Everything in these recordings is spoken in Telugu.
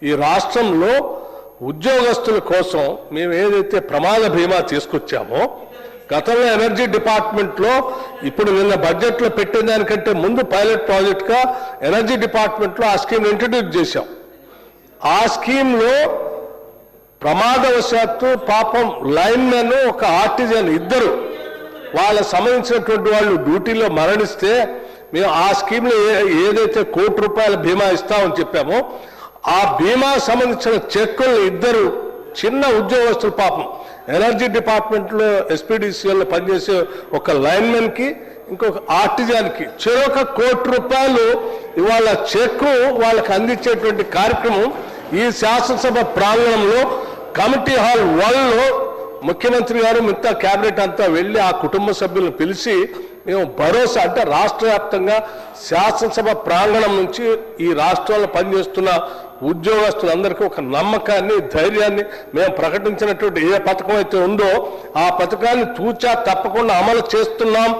ఈ రాష్ట్రంలో ఉద్యోగస్తుల కోసం మేము ఏదైతే ప్రమాద బీమా తీసుకొచ్చామో గతంలో ఎనర్జీ డిపార్ట్మెంట్లో ఇప్పుడు నిన్న బడ్జెట్లో పెట్టిన దానికంటే ముందు పైలట్ ప్రాజెక్ట్గా ఎనర్జీ డిపార్ట్మెంట్లో ఆ స్కీమ్ ఇంట్రడ్యూస్ చేశాం. ఆ స్కీమ్లో ప్రమాదవశాత్తు పాపం లైన్మెన్ ఒక ఆర్టిజన్ ఇద్దరు వాళ్ళ సంబంధించినటువంటి వాళ్ళు డ్యూటీలో మరణిస్తే మేము ఆ స్కీమ్లో ఏదైతే ₹1,00,00,000 బీమా ఇస్తామని చెప్పామో ఆ బీమా సంబంధించిన చెక్కులు ఇద్దరు చిన్న ఉద్యోగస్తులు పాపం ఎనర్జీ డిపార్ట్మెంట్లో ఎస్పీడీసీఎల్లో పనిచేసే ఒక లైన్మెన్కి ఇంకొక ఆర్టిజన్కి చెరొక ₹1,00,00,000 ఇవాళ చెక్కు వాళ్ళకి అందించేటువంటి కార్యక్రమం ఈ శాసనసభ ప్రాంగణంలో కమిటీ హాల్ 1లో ముఖ్యమంత్రి గారు మిగతా క్యాబినెట్ అంతా వెళ్ళి ఆ కుటుంబ సభ్యులను పిలిచి మేము భరోసా అంటే రాష్ట్ర వ్యాప్తంగా శాసనసభ ప్రాంగణం నుంచి ఈ రాష్ట్రంలో పనిచేస్తున్న ఉద్యోగస్తులందరికీ ఒక నమ్మకాన్ని ధైర్యాన్ని మేము ప్రకటించినటువంటి ఏ పథకం అయితే ఉందో ఆ పథకాన్ని తూచా తప్పకుండా అమలు చేస్తున్నాం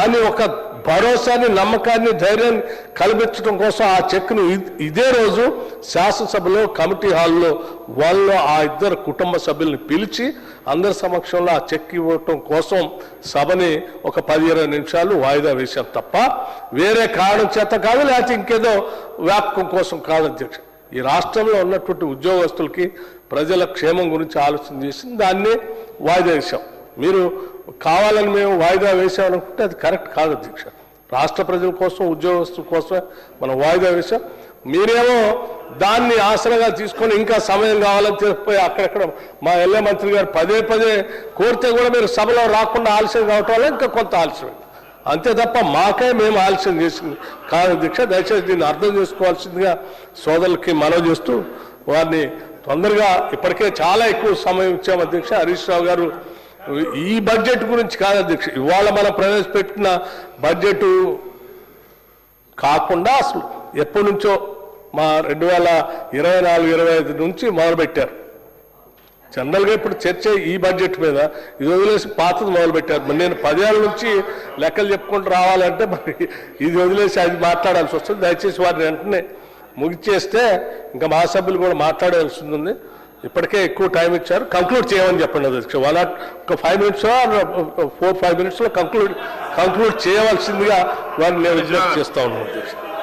అని ఒక భరోసాని నమ్మకాన్ని ధైర్యాన్ని కల్పించడం కోసం ఆ చెక్ను ఇదే రోజు శాసనసభలో కమిటీ హాల్లో వాళ్ళు ఆ ఇద్దరు కుటుంబ సభ్యుల్ని పిలిచి అందరి సమక్షంలో ఆ చెక్ ఇవ్వటం కోసం సభని ఒక 10-20 నిమిషాలు వాయిదా వేశాం తప్ప వేరే కారణం చేత కాదు, లేకపోతే ఇంకేదో వ్యాపకం కోసం కాదు అధ్యక్ష. ఈ రాష్ట్రంలో ఉన్నటువంటి ఉద్యోగస్తులకి ప్రజల క్షేమం గురించి ఆలోచన చేసి దాన్ని వాయిదా వేశాం. మీరు కావాలని మేము వాయిదా వేసామనుకుంటే అది కరెక్ట్ కాదు అధ్యక్ష. రాష్ట్ర ప్రజల కోసం ఉద్యోగస్తుల కోసమే మనం వాయిదా వేశాం. మీరేమో దాన్ని ఆసనగా తీసుకొని ఇంకా సమయం కావాలని చెప్పి అక్కడక్కడ మా ఎల్ఏ మంత్రి గారు పదే కోరితే కూడా మీరు సభలో రాకుండా ఆలస్యం కావటం వల్ల ఇంకా కొంత ఆలస్యం అంతే తప్ప మాకే మేము ఆలస్యం చేసింది కాదు అధ్యక్ష. దయచేసి దీన్ని అర్థం చేసుకోవాల్సిందిగా సోదరులకి మనవి చేస్తూ వారిని తొందరగా ఇప్పటికే చాలా ఎక్కువ సమయం ఇచ్చాము అధ్యక్ష. హరీష్ రావు గారు ఈ బడ్జెట్ గురించి కాదు అధ్యక్ష, ఇవాళ మనం ప్రవేశపెట్టిన బడ్జెట్ కాకుండా అసలు ఎప్పటి నుంచో మా 2024-25 నుంచి మొదలుపెట్టారు. జనరల్గా ఇప్పుడు చర్చ ఈ బడ్జెట్ మీద ఇది వదిలేసి పాతది మొదలుపెట్టారు. మరి నేను 10 ఏళ్ళ నుంచి లెక్కలు చెప్పుకుంటూ రావాలంటే మరి ఇది వదిలేసి అది మాట్లాడాల్సి వస్తుంది. దయచేసి వారిని వెంటనే ముగిచేస్తే ఇంకా మా సభ్యులు కూడా మాట్లాడాల్సి ఉంది. ఇప్పటికే ఎక్కువ టైం ఇచ్చారు, కంక్లూడ్ చేయమని చెప్పండి అధ్యక్ష. ఒక 5 minutes 4-5 minutes కంక్లూడ్ చేయవలసిందిగా వారిని నేను విజ్ఞప్తి చేస్తా ఉన్నాను అధ్యక్ష.